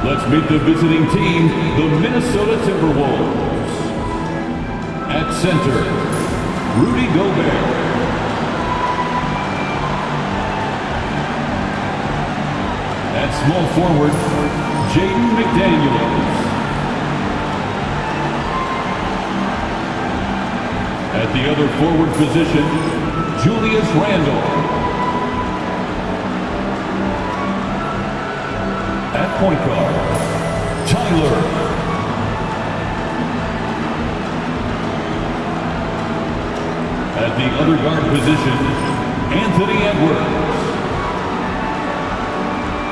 Let's meet the visiting team, the Minnesota Timberwolves. At center, Rudy Gobert. At small forward, Jaden McDaniels. At the other forward position, Julius Randle. At point guard, Tyler. At the other guard position, Anthony Edwards.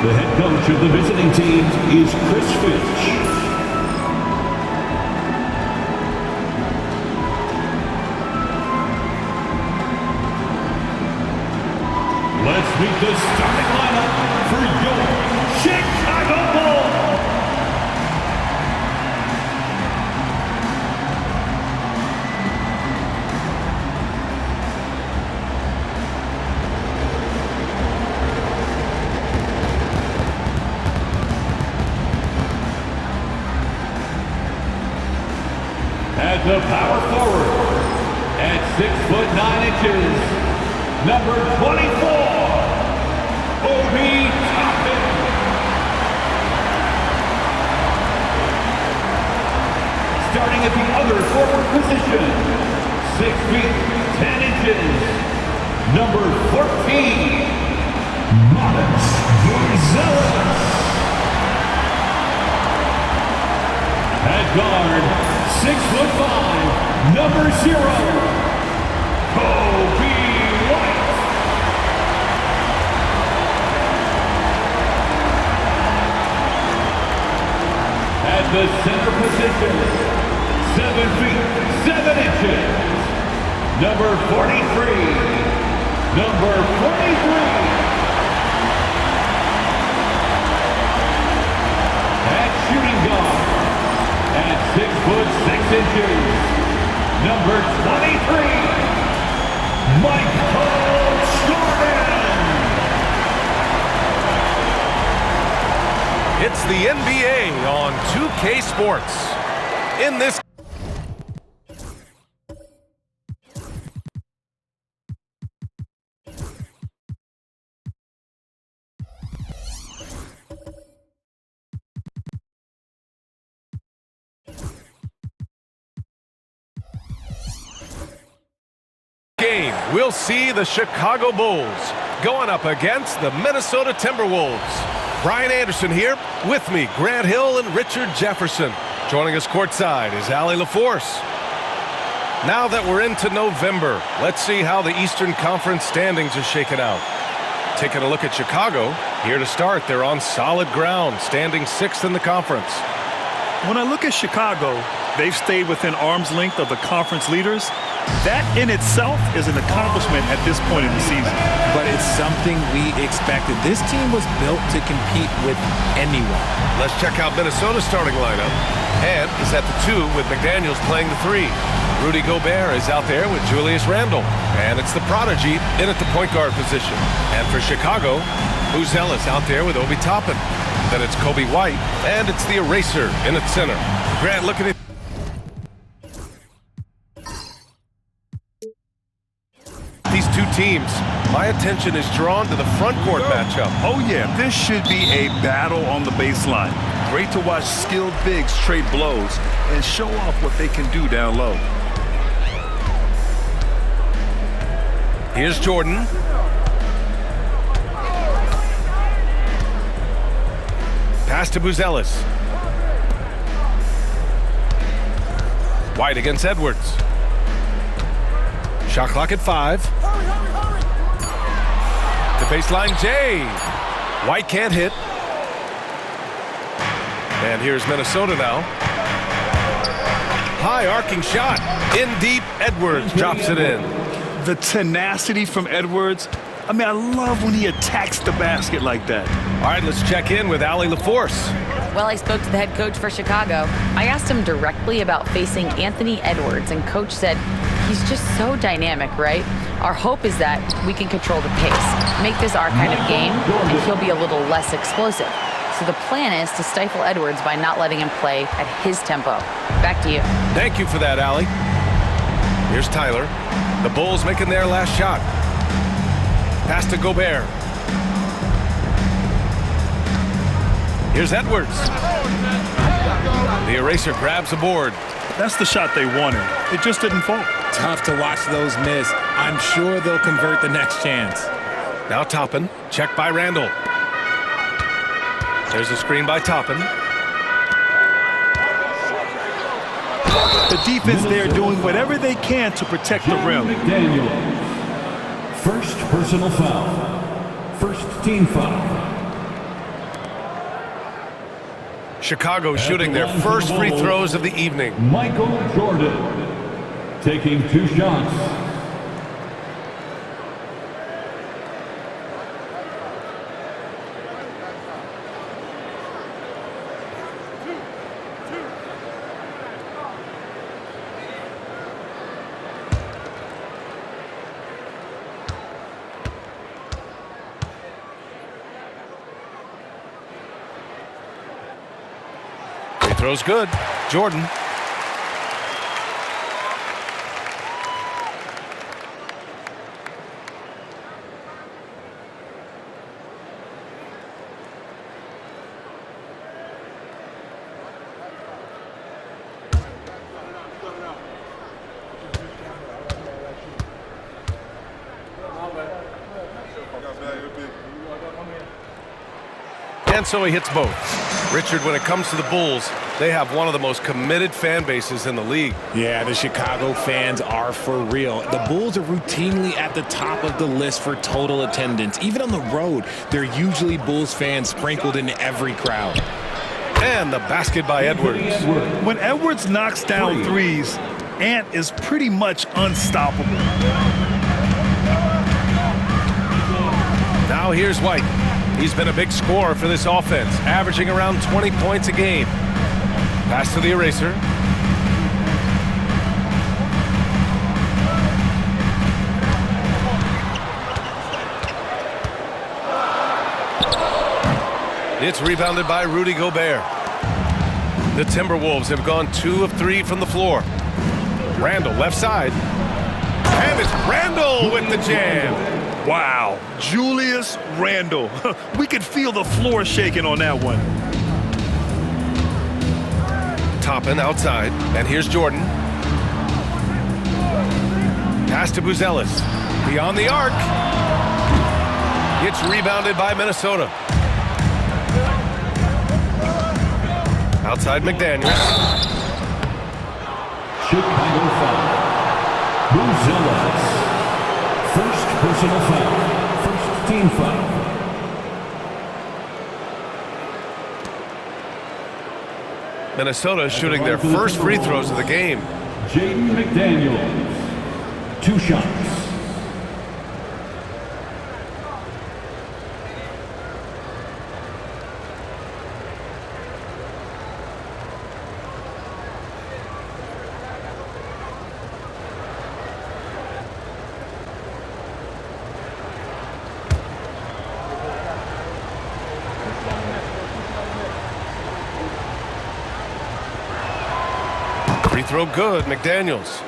The head coach of the visiting team is Chris Finch. Let's meet the starting lineup for your Chicago Bulls. At the power forward, at 6'9", number 24. Obi Toppin. Starting at the other forward position, 6 feet 10 inches, number 14, Matas Buzelis. At guard, 6'5", number 0, Kobe White. At the center position, 7 feet 7 inches, number 43, number 43. At shooting guard, at 6'6", number 23, Michael Jordan. It's the NBA on 2K Sports. In this game, we'll see the Chicago Bulls going up against the Minnesota Timberwolves. Brian Anderson here, with me, Grant Hill and Richard Jefferson. Joining us courtside is Allie LaForce. Now that we're into November, let's see how the Eastern Conference standings are shaken out. Taking a look at Chicago, here to start, they're on solid ground, standing 6th in the conference. When I look at Chicago, they've stayed within arm's length of the conference leaders. That in itself is an accomplishment at this point in the season. But it's something we expected. This team was built to compete with anyone. Let's check out Minnesota's starting lineup. And is at the 2 with McDaniels playing the 3. Rudy Gobert is out there with Julius Randle. And it's the prodigy in at the point guard position. And for Chicago, Buzelis out there with Obi Toppin. Then it's Kobe White, and it's the eraser in at center. Grant, looking at these two teams, my attention is drawn to the front court matchup. Oh yeah, this should be a battle on the baseline. Great to watch skilled bigs trade blows and show off what they can do down low. Here's Jordan. Pass to Buzelis. White against Edwards. Shot clock at 5. The baseline, Jay. White can't hit. And here's Minnesota now. High arcing shot. In deep, Edwards drops it in. The tenacity from Edwards. I mean, I love when he attacks the basket like that. All right, let's check in with Allie LaForce. Well, I spoke to the head coach for Chicago. I asked him directly about facing Anthony Edwards, and coach said he's just so dynamic, right? Our hope is that we can control the pace, make this our kind of game, and he'll be a little less explosive. So the plan is to stifle Edwards by not letting him play at his tempo. Back to you. Thank you for that, Allie. Here's Tyler. The Bulls making their last shot. Pass to Gobert. Here's Edwards. The eraser grabs a board. That's the shot they wanted. It just didn't fall. Tough to watch those miss. I'm sure they'll convert the next chance. Now Toppin, checked by Randall. There's a screen by Toppin. The defense there doing whatever they can to protect the rim. McDaniel. First personal foul. First team foul. Chicago shooting their first free throws of the evening. Michael Jordan taking 2 shots. Throws good. Jordan. And so he hits both. Richard, when it comes to the Bulls, they have one of the most committed fan bases in the league. Yeah, the Chicago fans are for real. The Bulls are routinely at the top of the list for total attendance. Even on the road, there are usually Bulls fans sprinkled in every crowd. And the basket by Edwards. When Edwards knocks down threes, Ant is pretty much unstoppable. Now here's White. He's been a big scorer for this offense, averaging around 20 points a game. Pass to the eraser. It's rebounded by Rudy Gobert. The Timberwolves have gone 2 of 3 from the floor. Randall left side. And it's Randall with the jam. Wow, Julius Randle. We could feel the floor shaking on that one. Toppin outside, and here's Jordan. Pass to Buzelis. Beyond the arc. It's rebounded by Minnesota. Outside McDaniels. Chicago foul. Buzelis. First personal foul. First team foul. Minnesota shooting their first free throws of the game. Jaden McDaniels. 2 shots. Free throw good, McDaniels.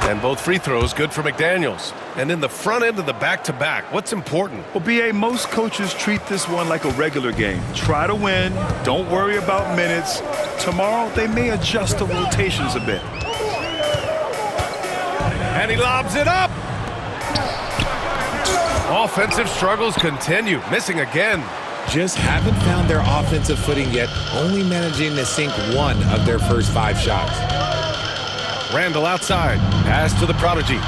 And both free throws good for McDaniels. And in the front end of the back-to-back, what's important? Well, B.A., most coaches treat this one like a regular game. Try to win. Don't worry about minutes. Tomorrow, they may adjust the rotations a bit. And he lobs it up. Offensive struggles continue, missing again. Just haven't found their offensive footing yet, only managing to sink 1 of their first 5 shots. Randall outside. Pass to the prodigy.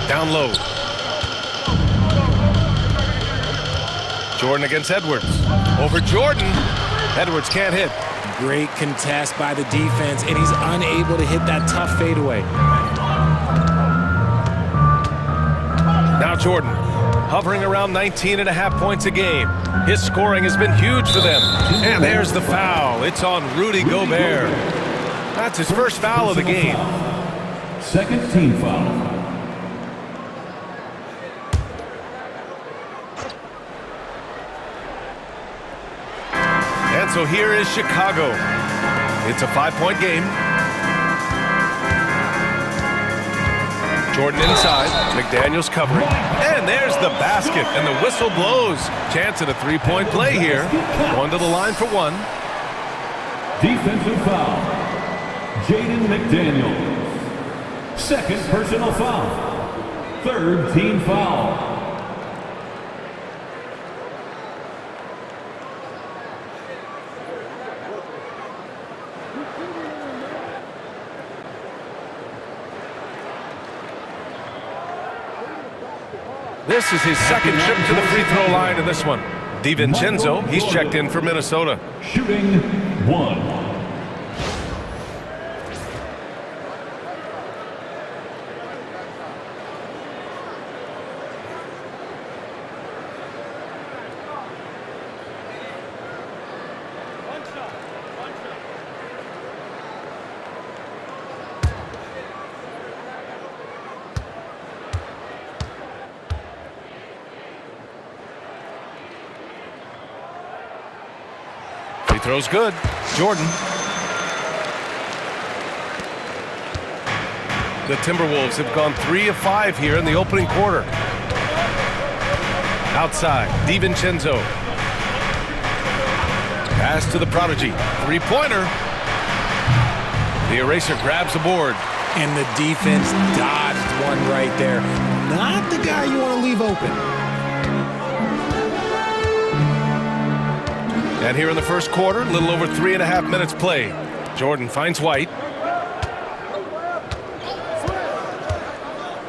Down low. Jordan against Edwards. Over Jordan. Edwards can't hit. Great contest by the defense, and he's unable to hit that tough fadeaway. Now Jordan, hovering around 19.5 points a game. His scoring has been huge for them. And there's the foul. It's on Rudy Gobert. That's his first foul of the game. Second team foul. And so here is Chicago. It's a 5-point game. Jordan inside, McDaniels covering, and there's the basket, and the whistle blows. Chance at a 3-point play here. One to the line for one. Defensive foul. Jaden McDaniels. Second personal foul. Third team foul. This is his second trip to the free throw line in this one. DiVincenzo, he's checked in for Minnesota. Shooting one. Throws good. Jordan. The Timberwolves have gone 3 of 5 here in the opening quarter. Outside, DiVincenzo. Pass to the prodigy. Three-pointer. The eraser grabs the board. And the defense dodged one right there. Not the guy you want to leave open. And here in the first quarter, a little over 3.5 minutes played. Jordan finds White.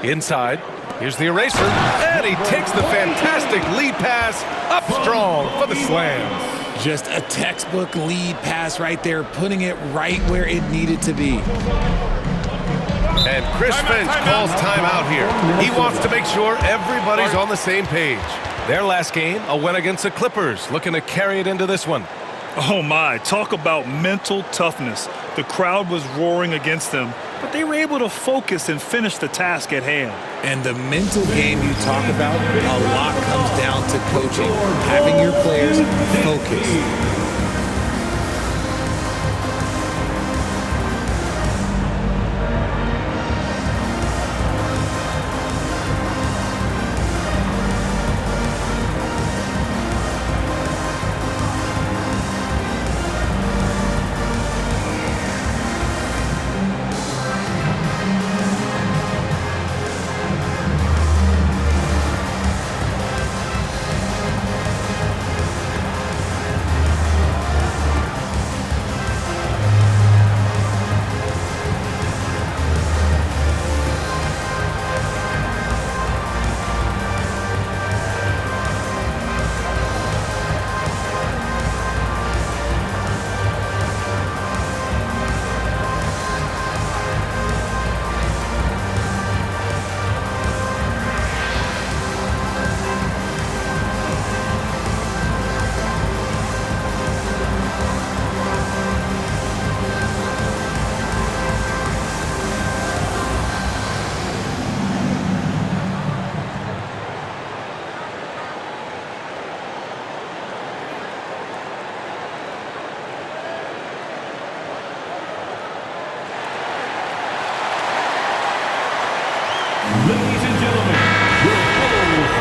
Inside. Here's the eraser. And he takes the fantastic lead pass up strong for the slam. Just a textbook lead pass right there, putting it right where it needed to be. And Chris Finch calls timeout here. He wants to make sure everybody's on the same page. Their last game, a win against the Clippers, looking to carry it into this one. Oh my, talk about mental toughness. The crowd was roaring against them, but they were able to focus and finish the task at hand. And the mental game you talk about, a lot comes down to coaching, having your players focus.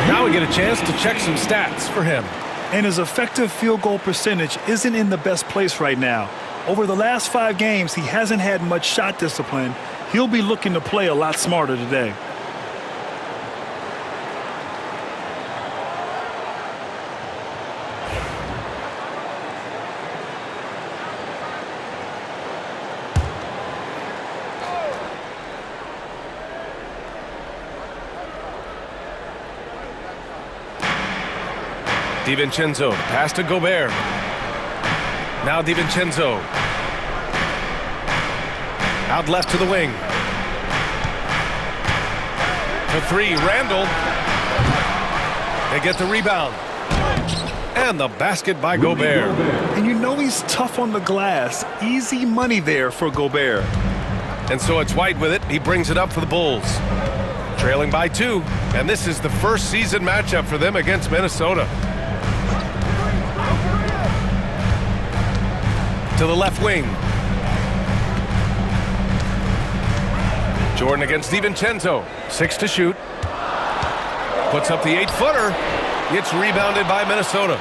Now we get a chance to check some stats for him. And his effective field goal percentage isn't in the best place right now. Over the last 5 games, he hasn't had much shot discipline. He'll be looking to play a lot smarter today. DiVincenzo, pass to Gobert. Now DiVincenzo Out left to the wing. For three, Randall. They get the rebound. And the basket by Gobert. And you know he's tough on the glass. Easy money there for Gobert. And so it's White with it. He brings it up for the Bulls. Trailing by 2. And this is the first season matchup for them against Minnesota. To the left wing. Jordan against DiVincenzo. 6 to shoot. Puts up the 8-footer. It's rebounded by Minnesota.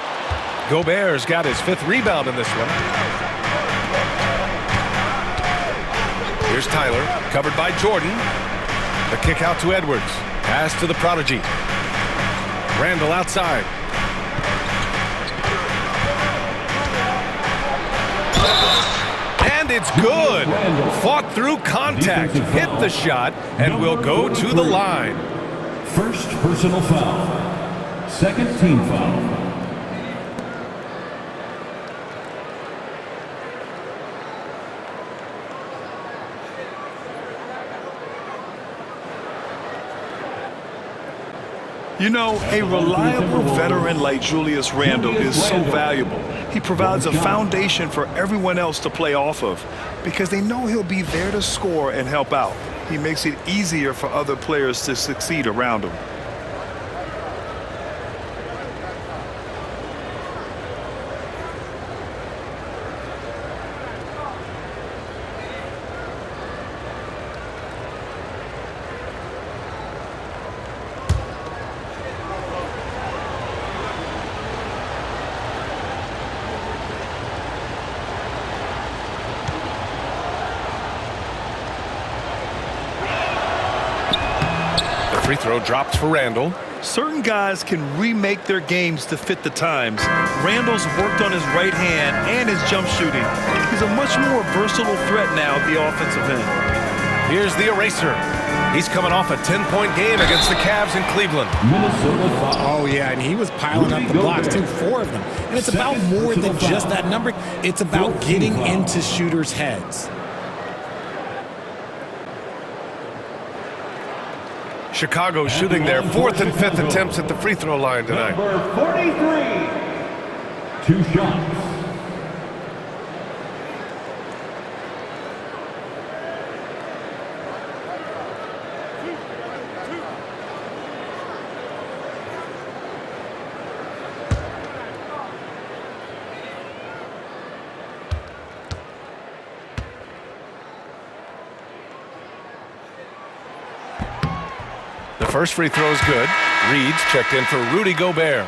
Gobert's got his 5th rebound in this one. Here's Tyler, covered by Jordan. The kick out to Edwards. Pass to the prodigy. Randall outside. And it's good. Fought through contact, hit the shot, and will go to the line. First personal foul. Second team foul. You know, a reliable veteran like Julius Randle is so valuable. He provides a foundation for everyone else to play off of because they know he'll be there to score and help out. He makes it easier for other players to succeed around him. Free throw dropped for Randall. Certain guys can remake their games to fit the times. Randall's worked on his right hand and his jump shooting. He's a much more versatile threat now at the offensive end. Here's the eraser. He's coming off a 10-point game against the Cavs in Cleveland. Oh, yeah, and he was piling up the blocks, too, 4 of them. And it's about more than just that number. It's about getting into shooters' heads. Chicago shooting their 4th and 5th attempts at the free throw line tonight. Number 43. 2 shots. The first free throw is good. Reed's checked in for Rudy Gobert.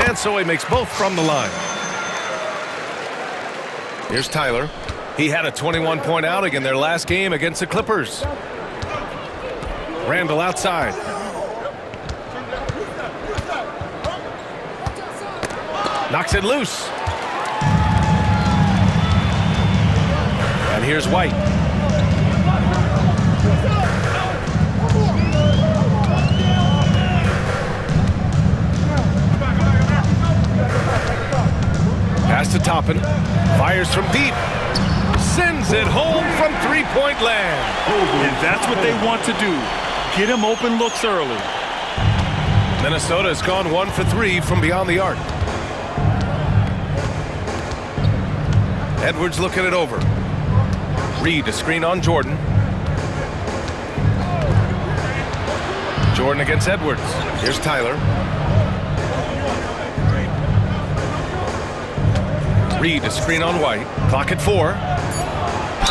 And so he makes both from the line. Here's Tyler. He had a 21-point outing in their last game against the Clippers. Randall outside. Knocks it loose. And here's White. Pass to Toppin. Fires from deep. Sends it home from three-point land. And that's what they want to do. Get him open looks early. Minnesota has gone 1 for 3 from beyond the arc. Edwards looking it over. Reed a screen on Jordan. Jordan against Edwards. Here's Tyler. Reed a screen on White. Clock at 4.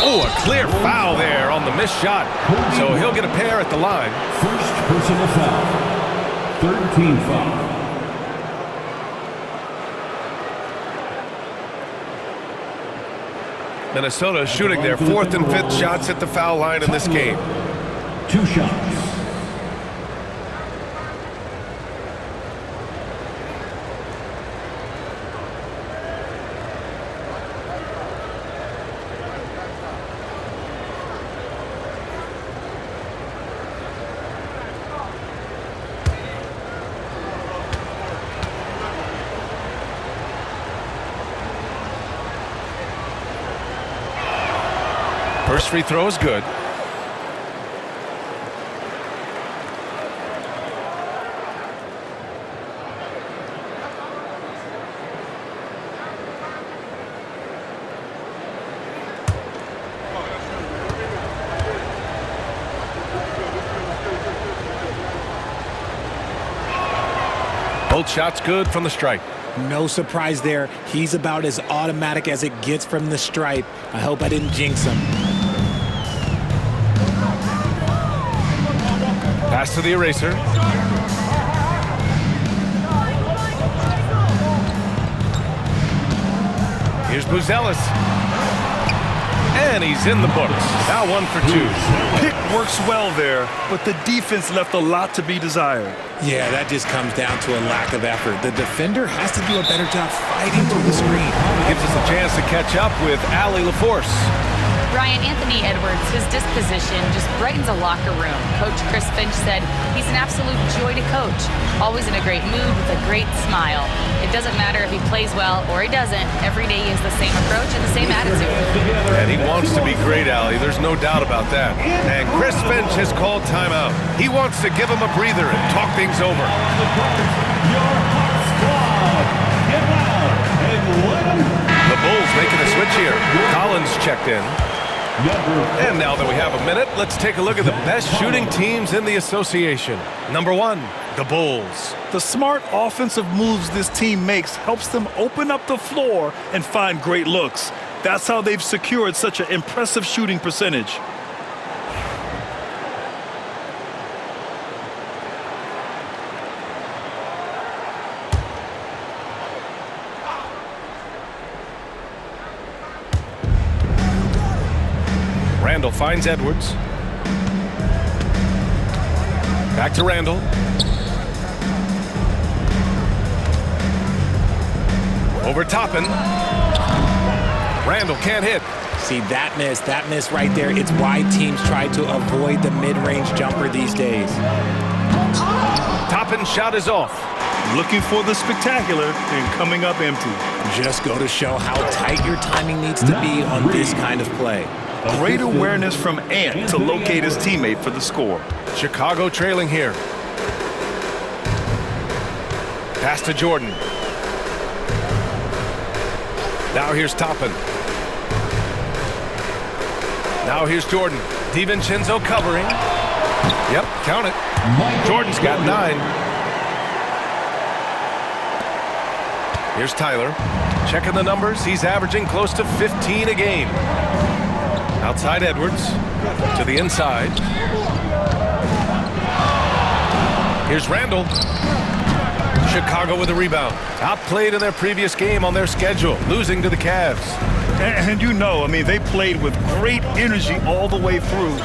Oh, a clear foul there on the missed shot. So he'll get a pair at the line. First personal foul. Third team foul. Minnesota shooting their 4th and 5th shots at the foul line in this game. 2 shots. First free throw is good. Both shots good from the stripe. No surprise there. He's about as automatic as it gets from the stripe. I hope I didn't jinx him. Pass to the eraser. Here's Buzelis. And he's in the books. Now 1 for 2. Pick works well there, but the defense left a lot to be desired. Yeah, that just comes down to a lack of effort. The defender has to do a better job fighting through the screen. Gives us a chance to catch up with Allie LaForce. Brian, Anthony Edwards, his disposition just brightens a locker room. Coach Chris Finch said he's an absolute joy to coach. Always in a great mood with a great smile. It doesn't matter if he plays well or he doesn't. Every day he has the same approach and the same attitude. And he wants to be great, Allie. There's no doubt about that. And Chris Finch has called timeout. He wants to give him a breather and talk things over. The Bulls making a switch here. Collins checked in. And now that we have a minute, let's take a look at the best shooting teams in the association. Number 1, the Bulls. The smart offensive moves this team makes helps them open up the floor and find great looks. That's how they've secured such an impressive shooting percentage. Randall finds Edwards. Back to Randall. Over Toppin. Randall can't hit. See, that miss right there. It's why teams try to avoid the mid-range jumper these days. Toppin's shot is off. Looking for the spectacular and coming up empty. Just go to show how tight your timing needs to be on this kind of play. Great awareness from Ant to locate his teammate for the score. Chicago trailing here. Pass to Jordan. Now here's Toppin. Now here's Jordan. DiVincenzo covering. Yep, count it. Jordan's got 9. Here's Tyler. Checking the numbers. He's averaging close to 15 a game. Outside Edwards. To the inside. Here's Randall. Chicago with a rebound. Outplayed in their previous game on their schedule, losing to the Cavs. And you know, I mean, they played with great energy all the way through.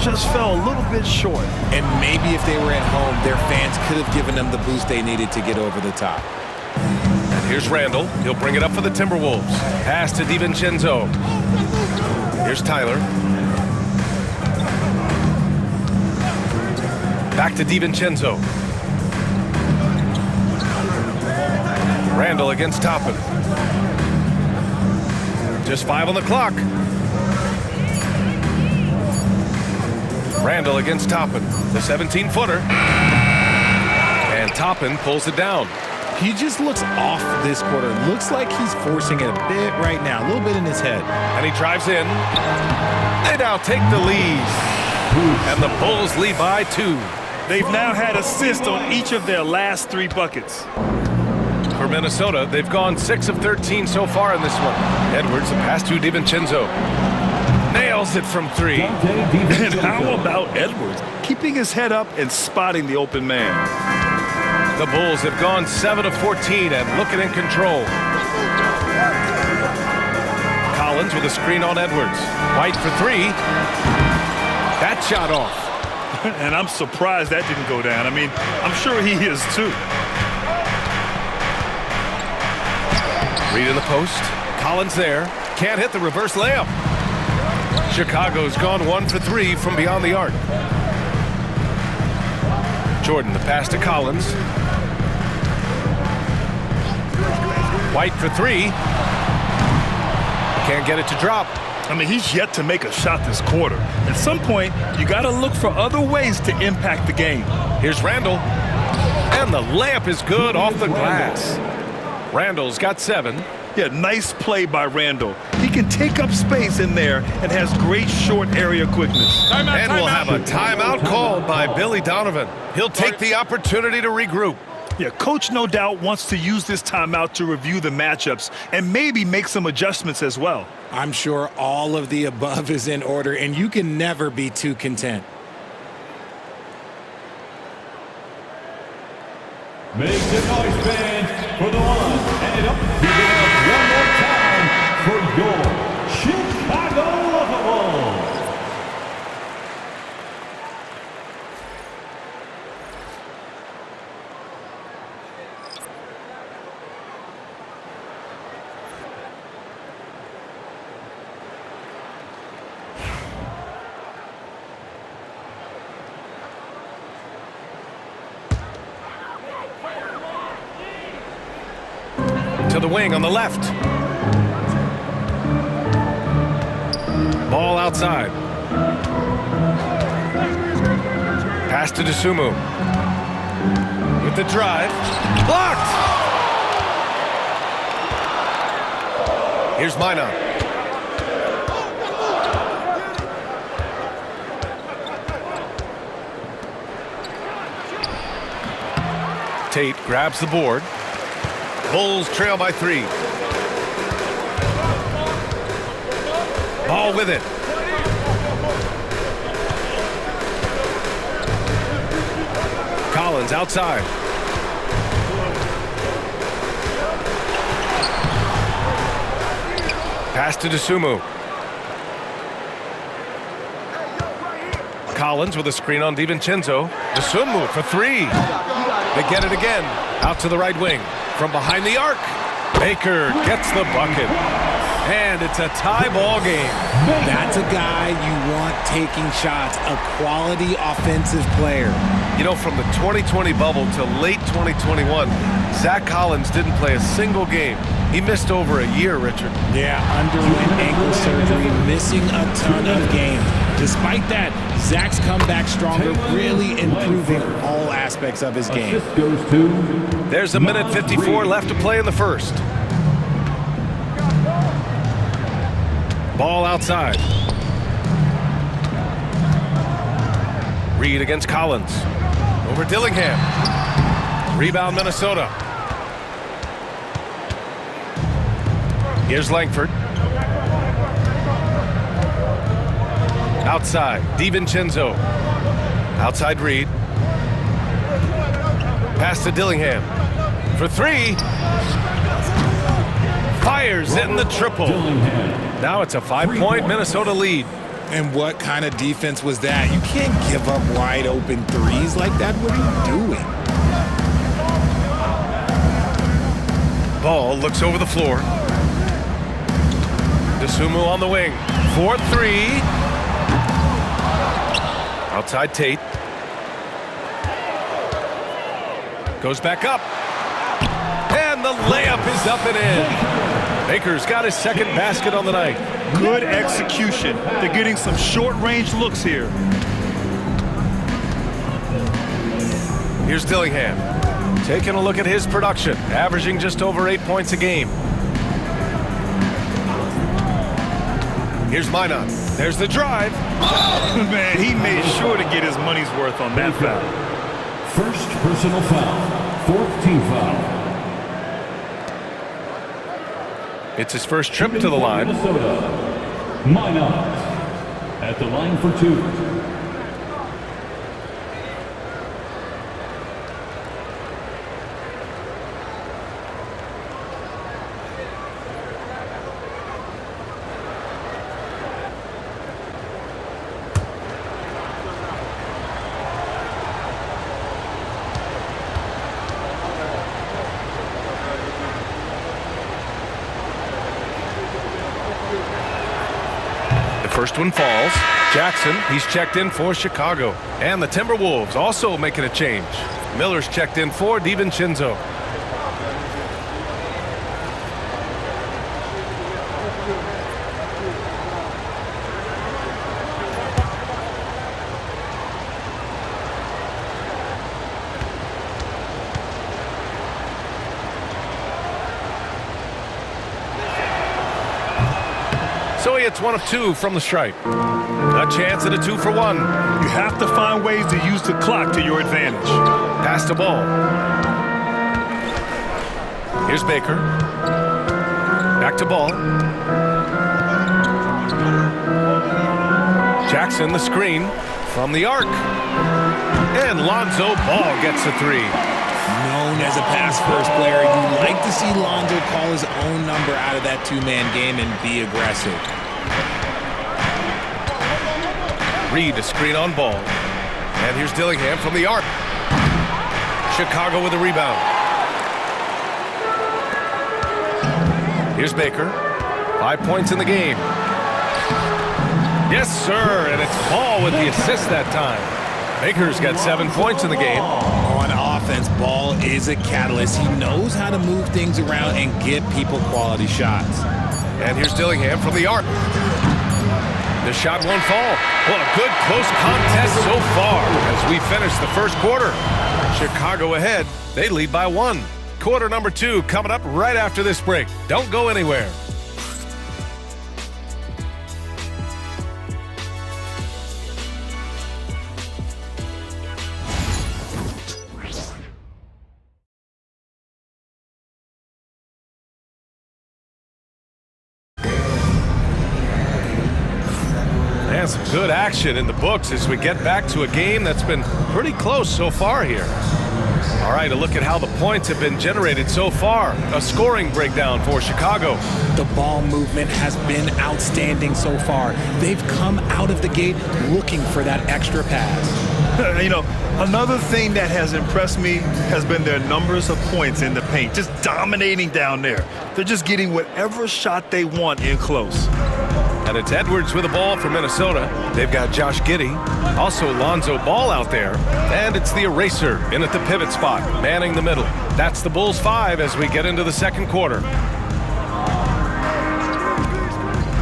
Just fell a little bit short. And maybe if they were at home, their fans could have given them the boost they needed to get over the top. And here's Randall. He'll bring it up for the Timberwolves. Pass to DiVincenzo. Here's Tyler. Back to DiVincenzo. Randall against Toppin. Just 5 on the clock. Randall against Toppin. The 17-footer. And Toppin pulls it down. He just looks off this quarter. Looks like he's forcing it a bit right now, a little bit in his head. And he drives in. They now take the lead. And the Bulls lead by 2. They've now had assists on each of their last 3 buckets. For Minnesota, they've gone 6 of 13 so far in this one. Edwards, a pass to DiVincenzo. Nails it from 3. And how about Edwards? Keeping his head up and spotting the open man. The Bulls have gone 7 of 14 and looking in control. Collins with a screen on Edwards. White for 3. That shot off. And I'm surprised that didn't go down. I mean, I'm sure he is too. Reed in the post. Collins there. Can't hit the reverse layup. Chicago's gone 1 for 3 from beyond the arc. Jordan, the pass to Collins. White for 3. Can't get it to drop. I mean, he's yet to make a shot this quarter. At some point, you got to look for other ways to impact the game. Here's Randall. And the layup is good off the glass. Randall's got 7. Yeah, nice play by Randall. He can take up space in there and has great short area quickness. And we'll have a timeout called by Billy Donovan. He'll take the opportunity to regroup. Yeah, coach no doubt wants to use this timeout to review the matchups and maybe make some adjustments as well. I'm sure all of the above is in order, and you can never be too content. Make the noise, fans, for the one. And up, give it up one more time for your Chicago Bulls. To the wing on the left. Ball outside. Pass to Dosunmu. With the drive. Blocked! Here's Minot. Tate grabs the board. Bulls trail by 3. Ball with it. Collins outside. Pass to Dosunmu. Collins with a screen on DiVincenzo. Dosunmu for 3. They get it again. Out to the right wing. From behind the arc, Baker gets the bucket. And it's a tie ball game. That's a guy you want taking shots, a quality offensive player. You know, from the 2020 bubble to late 2021, Zach Collins didn't play a single game. He missed over a year, Richard. Yeah, underwent ankle surgery, missing a ton of games. Despite that, Zach's come back stronger, really improving all aspects of his game. There's a minute 54 left to play in the first. Ball outside. Reed against Collins. Over Dillingham. Rebound Minnesota. Here's Langford. Outside, DiVincenzo. Outside Reed. Pass to Dillingham. For 3. Fires in the triple. Now it's a 5-point Minnesota lead. And what kind of defense was that? You can't give up wide open threes like that. What are you doing? Ball looks over the floor. Dosunmu on the wing. 4-3. Outside Tate. Goes back up. And the layup is up and in. Baker's got his second basket on the night. Good execution. They're getting some short-range looks here. Here's Dillingham. Taking a look at his production. Averaging just over 8 points a game. Here's Minot. There's the drive. Man, he made sure to get his money's worth on that foul. First personal foul. Fourth team foul. It's his first trip to the line. Minnesota. Minot at the line for 2. First one falls. Jackson, he's checked in for Chicago. And the Timberwolves also making a change. Miller's checked in for DiVincenzo. So he hits 1 of 2 from the stripe. A chance at a 2-for-1. You have to find ways to use the clock to your advantage. Pass the ball. Here's Baker. Back to ball. Jackson, the screen from the arc. And Lonzo Ball gets a 3. Known as a pass-first player, you like to see Lonzo call his own number out of that two-man game and be aggressive. Reed, a screen on Ball. And here's Dillingham from the arc. Chicago with a rebound. Here's Baker. 5 points in the game. Yes, sir, and it's Ball with the assist that time. Baker's got 7 points in the game. On offense, Ball is a catalyst. He knows how to move things around and get people quality shots. And here's Dillingham from the arc. The shot won't fall. Well, a good close contest so far as we finish the first quarter. Chicago ahead. They lead by 1. Quarter number 2 coming up right after this break. Don't go anywhere. And some good action in the books as we get back to a game that's been pretty close so far here. All right, a look at how the points have been generated so far. A scoring breakdown for Chicago. The ball movement has been outstanding so far. They've come out of the gate looking for that extra pass. You know, another thing that has impressed me has been their numbers of points in the paint, just dominating down there. They're just getting whatever shot they want in close. And it's Edwards with the ball for Minnesota. They've got Josh Giddey, also Lonzo Ball out there. And it's the eraser in at the pivot spot, manning the middle. That's the Bulls 5 as we get into the second quarter.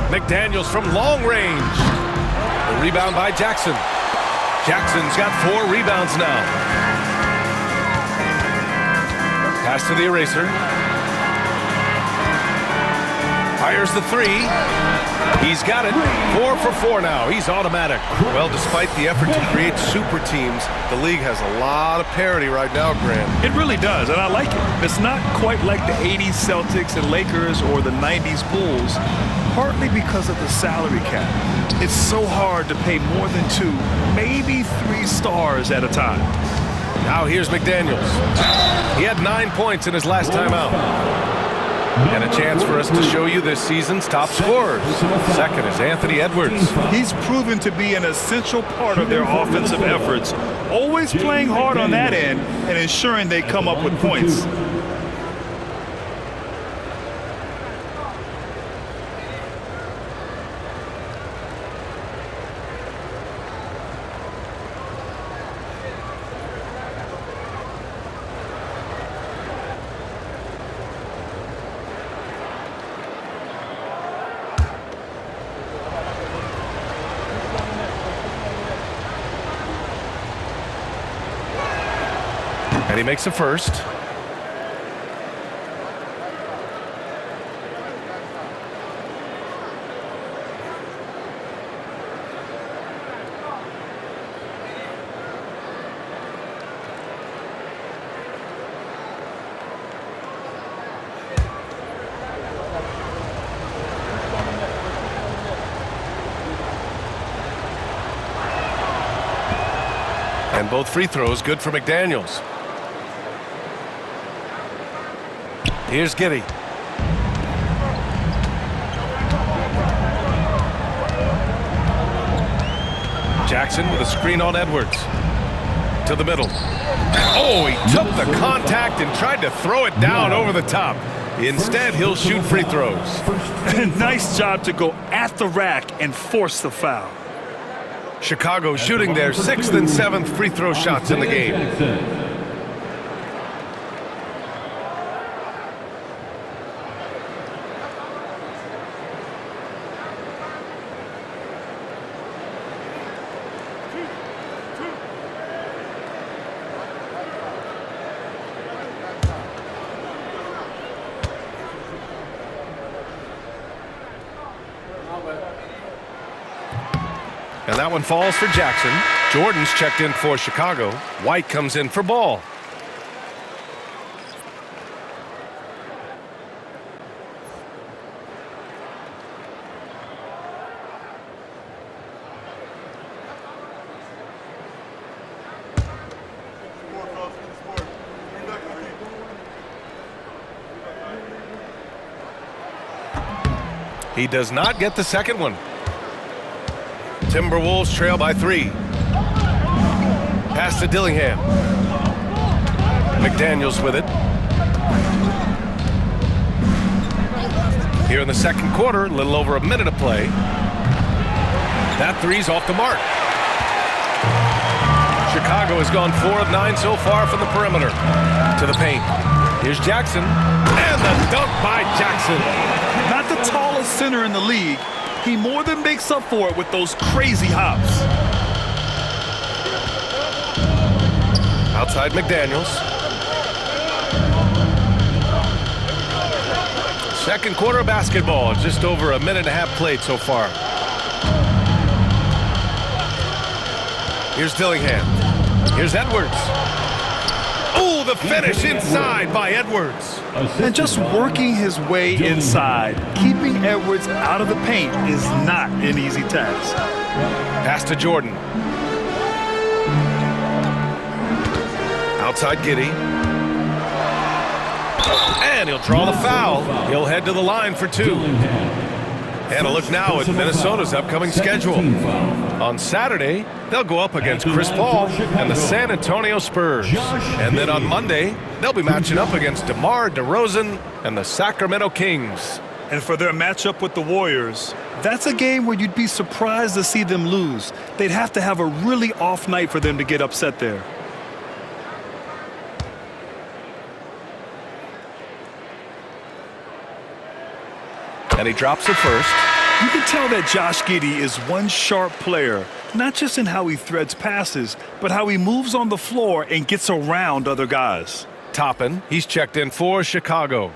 McDaniels from long range. The rebound by Jackson. Jackson's got 4 rebounds now. Pass to the eraser. Fires the 3. He's got it. 4 for 4 now. He's automatic. Well, despite the effort to create super teams, the league has a lot of parity right now, Grant. It really does, and I like it. It's not quite like the 80s Celtics and Lakers or the 90s Bulls, partly because of the salary cap. It's so hard to pay more than 2, maybe 3 stars at a time. Now here's McDaniels. He had 9 points in his last time out. And a chance for us to show you this season's top scorers. Second is Anthony Edwards. He's proven to be an essential part of their offensive efforts, always playing hard on that end and ensuring they come up with points. And he makes a first. And both free throws good for McDaniels. Here's Giddey. Jackson with a screen on Edwards. To the middle. Oh, he took the contact and tried to throw it down over the top. Instead, he'll shoot free throws. Nice job to go at the rack and force the foul. Chicago shooting their 6th and 7th free throw shots in the game. That one falls for Jackson. Jordan's checked in for Chicago. White comes in for Ball. He does not get the second one. Timberwolves trail by 3. Pass to Dillingham. McDaniels with it. Here in the second quarter, a little over a minute of play. That three's off the mark. Chicago has gone 4 of 9 so far from the perimeter. To the paint. Here's Jackson. And the dunk by Jackson. Not the tallest center in the league. He more than makes up for it with those crazy hops. Outside McDaniels. Second quarter of basketball. Just over a minute and a half played so far. Here's Dillingham. Here's Edwards. Oh, the finish inside by Edwards. And just working his way inside, keeping Edwards out of the paint is not an easy task. Pass to Jordan. Outside Giddey. And he'll draw the foul. He'll head to the line for 2. And a look now at Minnesota's upcoming schedule. On Saturday, they'll go up against Chris Paul and the San Antonio Spurs. And then on Monday, they'll be matching up against DeMar DeRozan and the Sacramento Kings. And for their matchup with the Warriors, that's a game where you'd be surprised to see them lose. They'd have to have a really off night for them to get upset there. And he drops it first. You can tell that Josh Giddey is one sharp player, not just in how he threads passes, but how he moves on the floor and gets around other guys. Toppin, he's checked in for Chicago.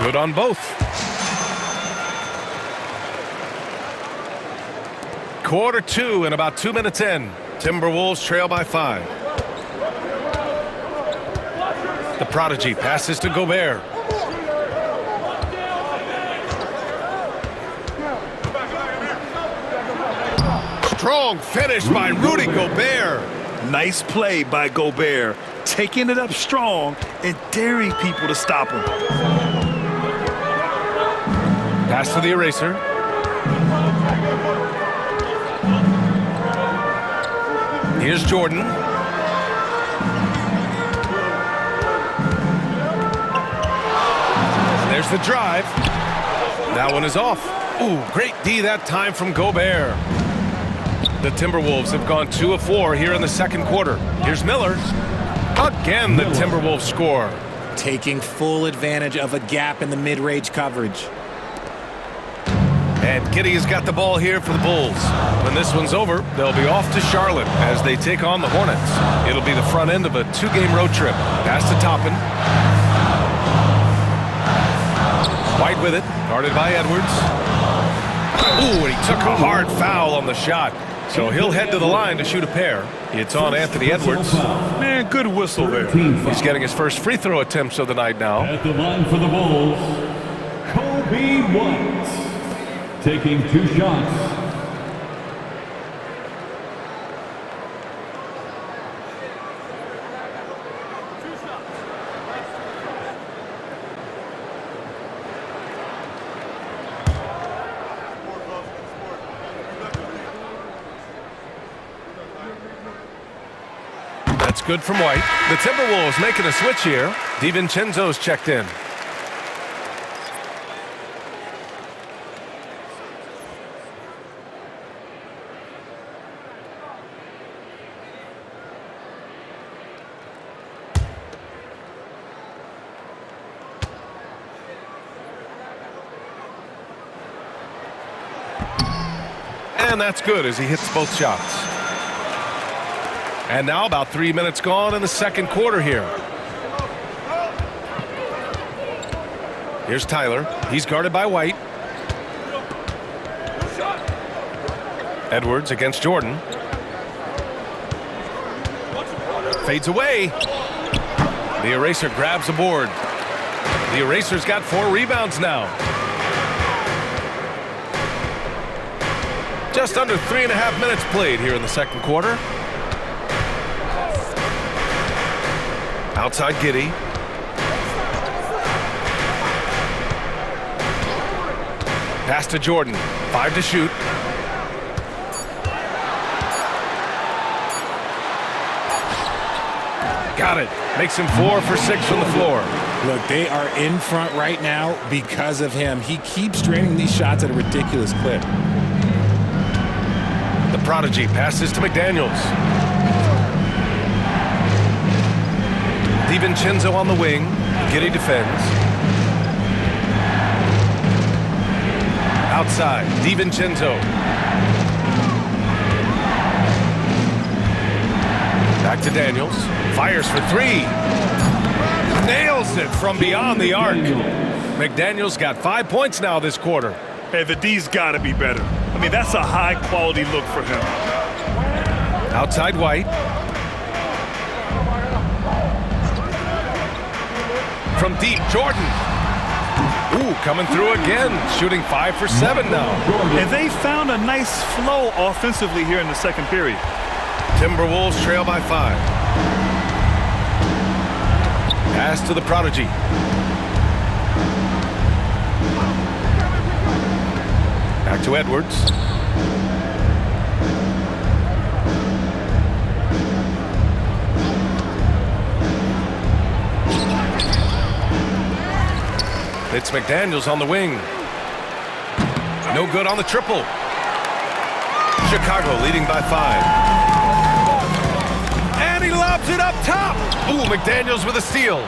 Good on both. Quarter 2 and about 2 minutes in. Timberwolves trail by 5. The prodigy passes to Gobert. Strong finish by Rudy Gobert. Nice play by Gobert, taking it up strong and daring people to stop him. Pass to the eraser. Here's Jordan. There's the drive. That one is off. Ooh, great D that time from Gobert. The Timberwolves have gone 2 of 4 here in the second quarter. Here's Miller. Again, the Timberwolves score. Taking full advantage of a gap in the mid-range coverage. And Giddey has got the ball here for the Bulls. When this one's over, they'll be off to Charlotte as they take on the Hornets. It'll be the front end of a 2-game road trip. Pass to Toppin. White with it, guarded by Edwards. Ooh, and he took a hard foul on the shot. So he'll head to the line to shoot a pair. It's on Anthony Edwards. Man, good whistle there. He's getting his first free throw attempts of the night now. At the line for the Bulls, Kobe White. Taking 2 shots. That's good from White. The Timberwolves making a switch here. DiVincenzo's checked in. And that's good as he hits both shots. And now about 3 minutes gone in the second quarter here. Here's Tyler. He's guarded by White. Edwards against Jordan. Fades away. The eraser grabs the board. The eraser's got 4 rebounds now. Just under 3.5 minutes played here in the second quarter. Outside Giddey. Pass to Jordan. 5 to shoot. Got it. Makes him 4 for 6 from the floor. Look, they are in front right now because of him. He keeps draining these shots at a ridiculous clip. The prodigy passes to McDaniels. DiVincenzo on the wing. Giddey defends. Outside, DiVincenzo. Back to Daniels. Fires for 3. Nails it from beyond the arc. McDaniels got 5 points now this quarter. Hey, the D's got to be better. I mean, that's a high-quality look for him. Outside White. From deep, Jordan. Ooh, coming through again. Shooting 5 for 7 now. And they found a nice flow offensively here in the second period. Timberwolves trail by 5. Pass to the prodigy. Back to Edwards. It's McDaniels on the wing. No good on the triple. Chicago leading by 5. And he lobs it up top. Ooh, McDaniels with a steal.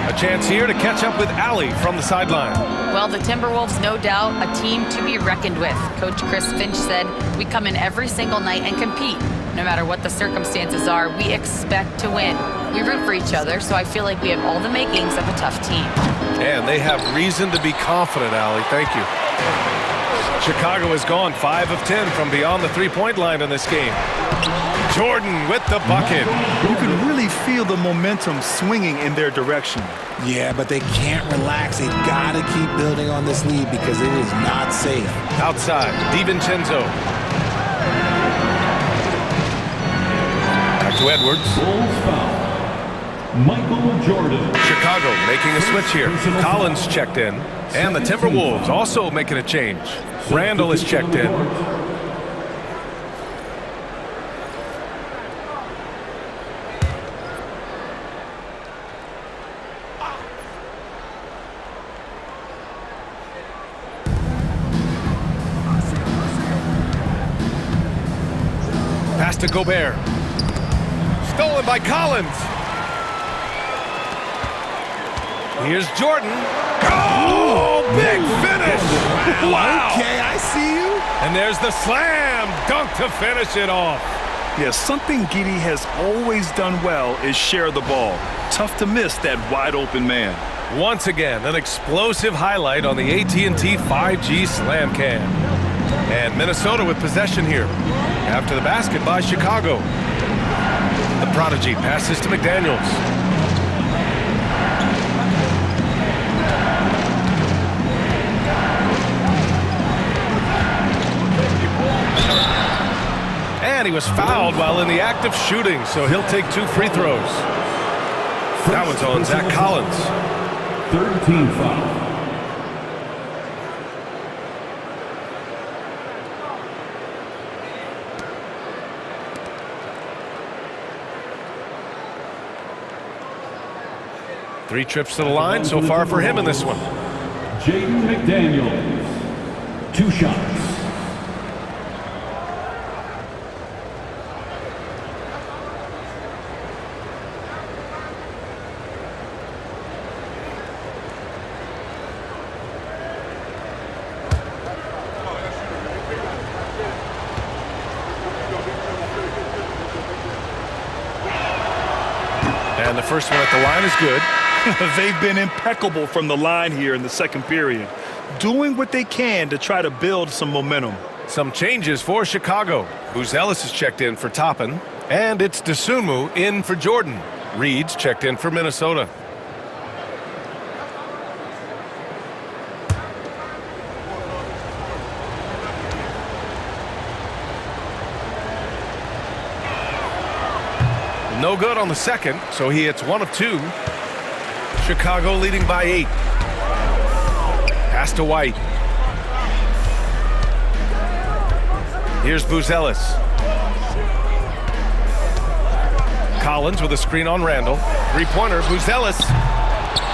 A chance here to catch up with Allie from the sideline. Well, the Timberwolves, no doubt, a team to be reckoned with. Coach Chris Finch said, we come in every single night and compete. No matter what the circumstances are, we expect to win. We root for each other, so I feel like we have all the makings of a tough team. And they have reason to be confident, Allie. Thank you. Chicago has gone 5 of 10 from beyond the three-point line in this game. Jordan with the bucket. You can really feel the momentum swinging in their direction. Yeah, but they can't relax. They've got to keep building on this lead because it is not safe. Outside, DiVincenzo. Back to Edwards. Bulls foul. Michael Jordan. Chicago making a switch here. Collins checked in. And the Timberwolves also making a change. Randall is checked in. Pass to Gobert. Stolen by Collins. Here's Jordan. Oh, big finish. Wow. Okay, I see you. And there's the slam dunk to finish it off. Yeah, something Giddey has always done well is share the ball. Tough to miss that wide open man. Once again, an explosive highlight on the AT&T 5G Slam Cam. And Minnesota with possession here. After the basket by Chicago. The prodigy passes to McDaniels. And he was fouled while in the act of shooting, so he'll take 2 free throws. That one's on Zach Collins. 13 foul. Three trips to the line so far for him in this one. Jaden McDaniels. 2 shots. And the first one at the line is good. They've been impeccable from the line here in the second period, doing what they can to try to build some momentum. Some changes for Chicago. Buzelis is checked in for Toppin, and it's Dosunmu in for Jordan. Reed's checked in for Minnesota. No good on the second, so he hits 1 of 2. Chicago leading by 8. Pass to White. Here's Buzelis. Collins with a screen on Randall. Three-pointer, Buzelis.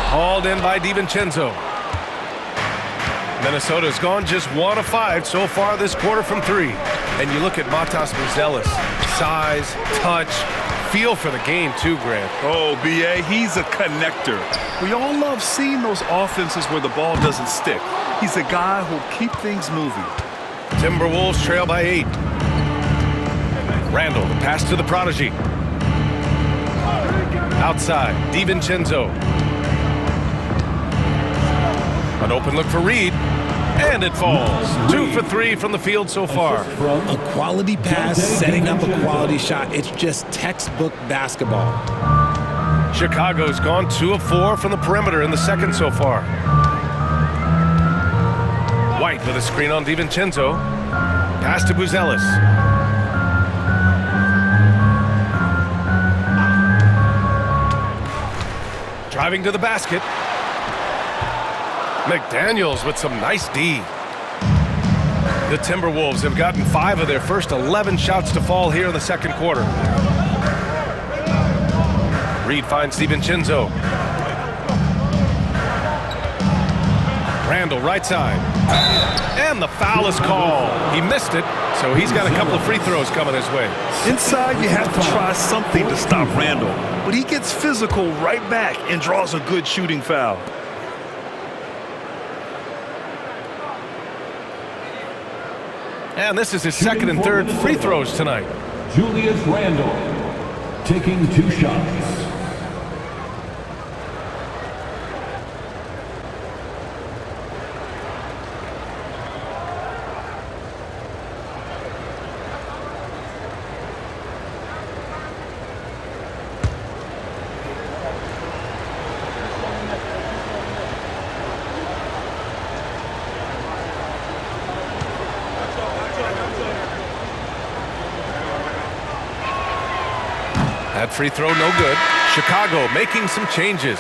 Hauled in by DiVincenzo. Minnesota's gone just 1 of 5 so far this quarter from 3. And you look at Matas Buzelis. Size, touch, feel for the game too, Grant. Oh, B.A., he's a connector. We all love seeing those offenses where the ball doesn't stick. He's a guy who'll keep things moving. Timberwolves trail by 8. Randall, the pass to the prodigy. Outside, DiVincenzo. An open look for Reed, and it falls. 2 for 3 from the field so far. A quality pass, setting up a quality shot. It's just textbook basketball. Chicago's gone 2 of 4 from the perimeter in the second so far. White with a screen on DiVincenzo. Pass to Buzelis. Driving to the basket. McDaniels with some nice D. The Timberwolves have gotten 5 of their first 11 shots to fall here in the second quarter. Reed finds DiVincenzo. Randall right side. And the foul is called. He missed it, so he's got a couple of free throws coming his way. Inside, you have to try something to stop Randall, but he gets physical right back and draws a good shooting foul. And this is his second and third free throws tonight. Julius Randle taking 2 shots. That free throw no good. Chicago making some changes.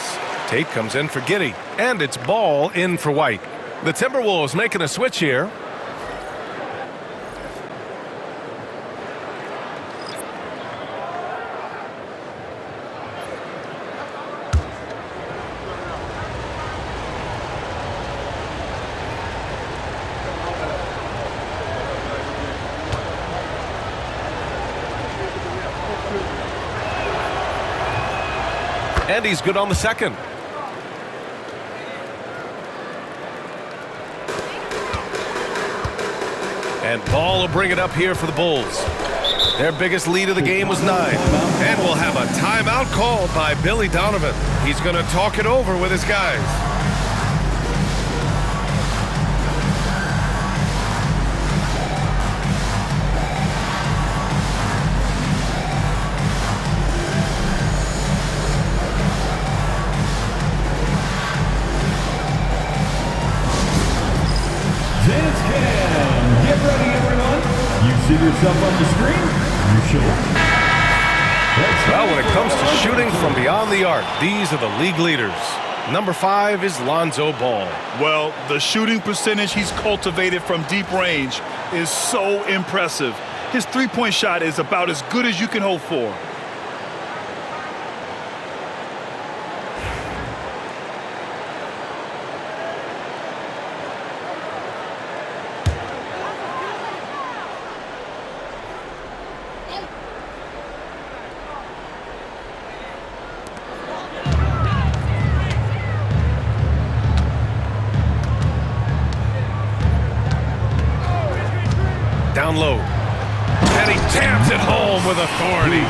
Tate comes in for Giddey, and it's Ball in for White. The Timberwolves making a switch here. And he's good on the second. And Ball will bring it up here for the Bulls. Their biggest lead of the game was 9. And we'll have a timeout called by Billy Donovan. He's going to talk it over with his guys. Get ready, everyone. You see yourself on the screen? You sure? Well, when it comes to shooting from beyond the arc, these are the league leaders. Number 5 is Lonzo Ball. Well, the shooting percentage he's cultivated from deep range is so impressive. His three-point shot is about as good as you can hope for. Down low. And he taps it home with authority.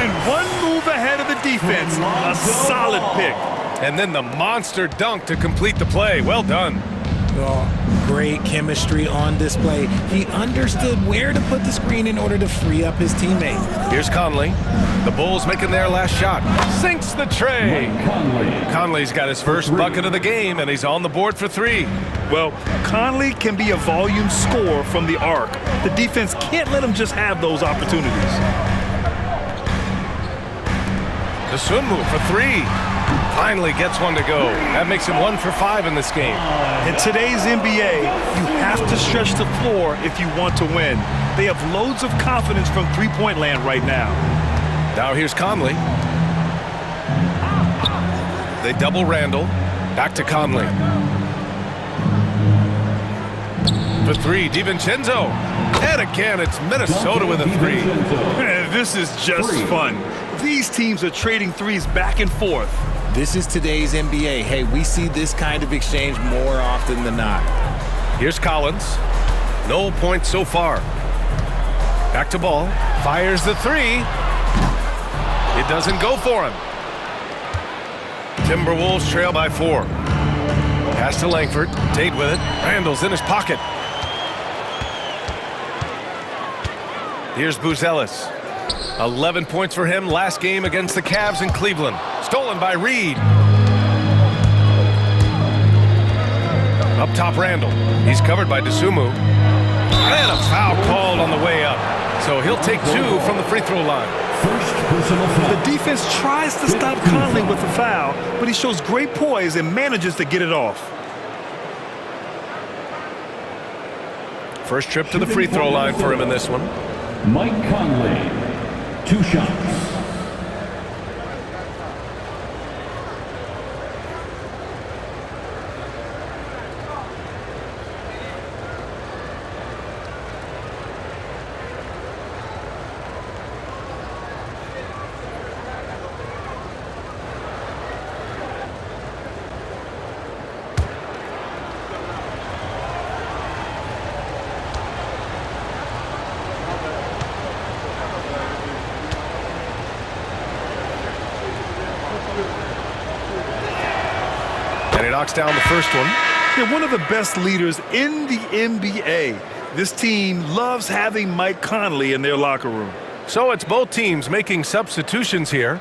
And one move ahead of the defense. A solid pick. And then the monster dunk to complete the play. Well done. Oh, great chemistry on display. He understood where to put the screen in order to free up his teammate. Here's Conley. The Bulls making their last shot. Sinks the tray. Conley's got his first bucket of the game, and he's on the board for 3. Well, Conley can be a volume scorer from the arc. The defense can't let him just have those opportunities. The Sunmu for 3. Finally gets one to go. That makes him 1 for 5 in this game. In today's NBA, you have to stretch the floor if you want to win. They have loads of confidence from three-point land right now. Now here's Conley. They double Randall. Back to Conley. For 3, DiVincenzo. And again, it's Minnesota with a 3. This is just fun. These teams are trading threes back and forth. This is today's NBA. Hey, we see this kind of exchange more often than not. Here's Collins. No points so far. Back to Ball. Fires the 3. It doesn't go for him. Timberwolves trail by 4. Pass to Langford. Tate with it. Randall's in his pocket. Here's Buzelis. 11 points for him last game against the Cavs in Cleveland. Stolen by Reed. Up top, Randall. He's covered by Dosunmu. And a foul called on the way up. So he'll take 2 from the free throw line. The defense tries to stop Conley with the foul, but he shows great poise and manages to get it off. First trip to the free throw line for him in this one. Mike Conley, 2 shots. And he knocks down the first one. They're one of the best leaders in the NBA. This team loves having Mike Conley in their locker room. So it's both teams making substitutions here.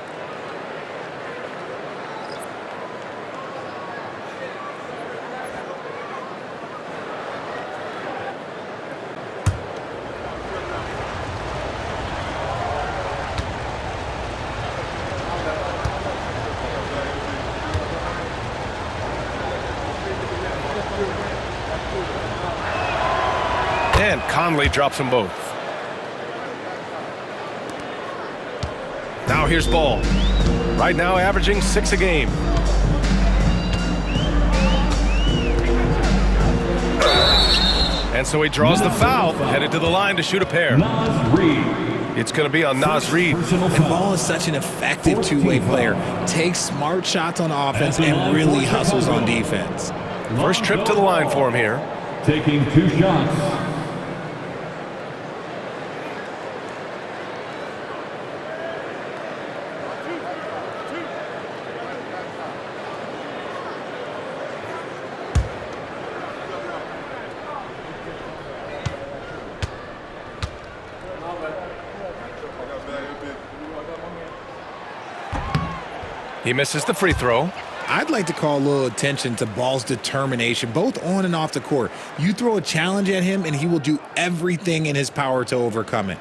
And Conley drops them both. Now here's Ball. Right now averaging 6 a game. And so he draws the foul, headed to the line to shoot a pair. It's going to be on Naz Reid. And Ball is such an effective two-way player. Takes smart shots on offense and really hustles on defense. First trip to the line for him here. Taking 2 shots. He misses the free throw. I'd like to call a little attention to Ball's determination, both on and off the court. You throw a challenge at him, and he will do everything in his power to overcome it.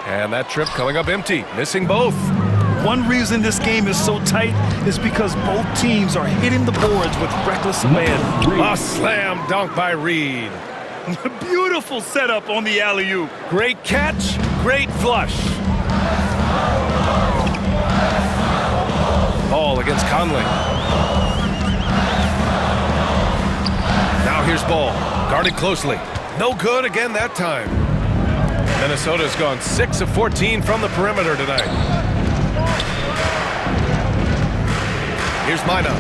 And that trip coming up empty, missing both. One reason this game is so tight is because both teams are hitting the boards with reckless abandon. A slam dunk by Reed. Beautiful setup on the alley-oop. Great catch, great flush. Ball against Conley. Now here's Ball, guarded closely. No good again that time. Minnesota's gone 6 of 14 from the perimeter tonight. Here's Mina.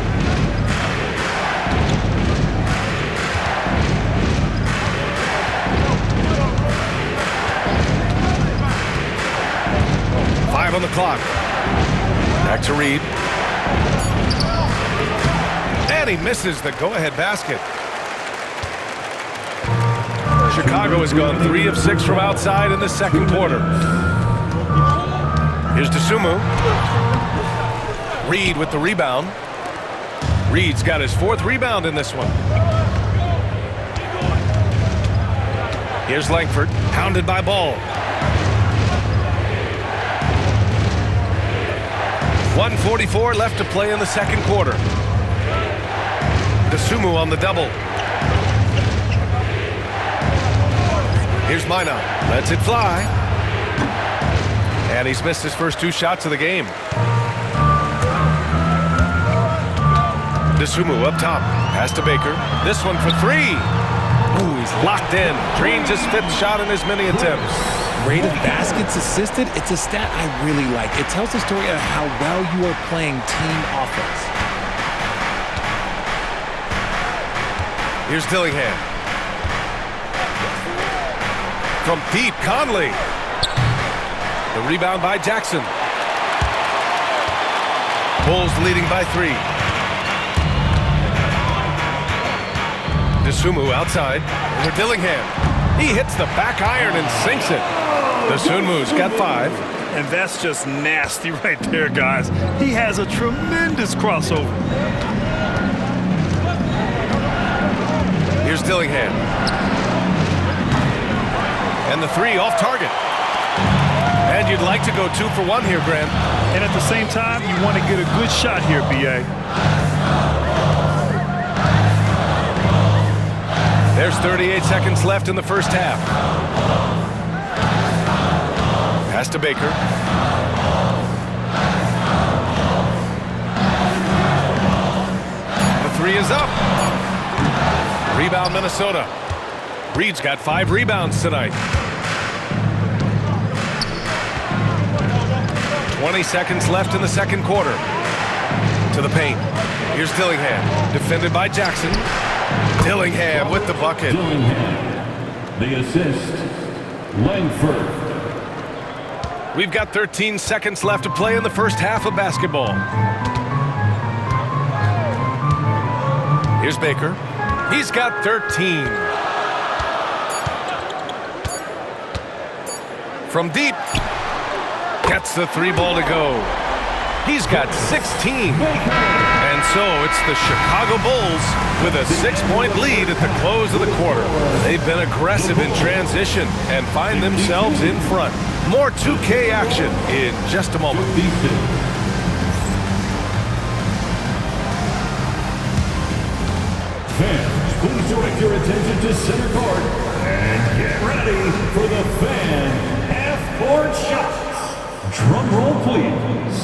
clock. Back to Reed. And he misses the go-ahead basket. Chicago has gone 3 of 6 from outside in the second quarter. Here's Dosunmu. Reed with the rebound. Reed's got his 4th rebound in this one. Here's Langford, pounded by Ball. 1:44 left to play in the second quarter. Dosunmu on the double. Here's Minot, lets it fly. And he's missed his first 2 shots of the game. Dosunmu up top, pass to Baker. This one for 3. Ooh, he's locked in. Drains his 5th shot in as many attempts. Rate of baskets assisted, it's a stat I really like. It tells the story of how well you are playing team offense. Here's Dillingham. From deep, Conley. The rebound by Jackson. Bulls leading by 3. Dosunmu outside over Dillingham. He hits the back iron and sinks it. Dosunmu's got 5. And that's just nasty right there, guys. He has a tremendous crossover. Here's Dillingham. And the 3 off target. And you'd like to go 2 for 1 here, Grant. And at the same time, you want to get a good shot here, B.A. There's 38 seconds left in the first half. Pass to Baker. The 3 is up. Rebound Minnesota. Reed's got 5 rebounds tonight. 20 seconds left in the second quarter. To the paint. Here's Dillingham. Defended by Jackson. Dillingham with the bucket. Dillingham. The assist. Langford. We've got 13 seconds left to play in the first half of basketball. Here's Baker. He's got 13. From deep. Gets the 3 ball to go. He's got 16. And so it's the Chicago Bulls with a 6-point lead at the close of the quarter. They've been aggressive in transition and find themselves in front. More 2K action in just a moment. Fans, please direct your attention to center court and get ready for the fan half-court shots. Drum roll, please.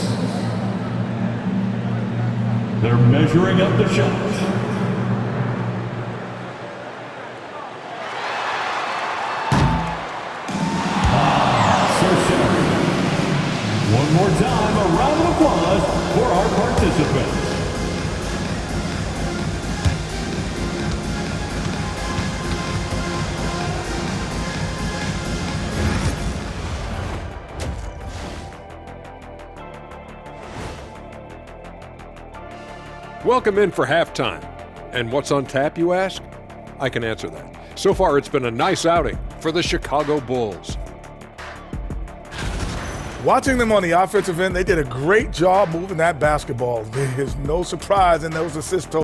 They're measuring up the shots. So sorry. One more time, a round of applause for our participants. Welcome in for halftime. And what's on tap, you ask? I can answer that. So far, it's been a nice outing for the Chicago Bulls. Watching them on the offensive end, they did a great job moving that basketball. There's no surprise in those assist totals.